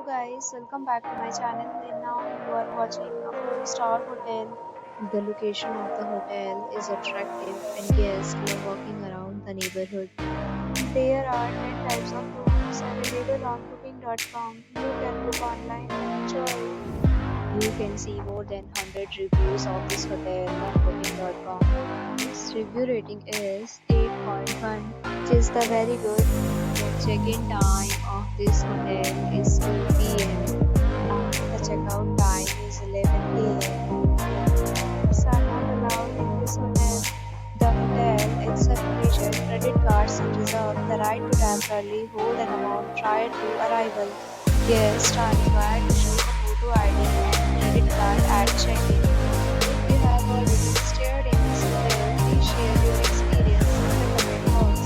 guys, welcome back to my channel and now you are watching a 4-star hotel. The location of the hotel is attractive and guests love walking around the neighborhood. There are 10 types of rooms available on booking.com. You can book online and enjoy. You can see more than 100 reviews of this hotel on booking.com. Its review rating is 8.1, which is the very good. The check-in time of this hotel is 2 p.m. and the checkout time is 11 a.m. Pets are not allowed in this hotel. The hotel accepts major credit cards and reserves the right to temporarily hold an amount prior to arrival. Guests are required to show a photo ID and credit card at check-in. If you have already stayed in this hotel, please share your experience in the comment box.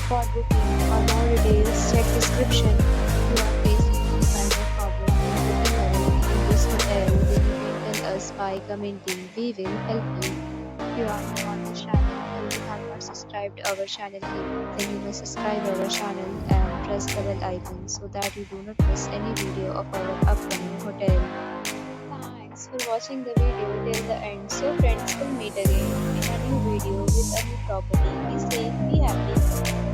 For booking or more details, check description. If you are facing any kind of problem in booking a room in this hotel, then you can tell us by commenting. We will help you. If you are new on this channel or you have not subscribed our channel yet, then you must subscribe our channel and press the bell icon so that you do not miss any video of our upcoming hotel. Thanks for watching the video till the end. So friends, will meet again in a new video with a new property. Be safe, be happy.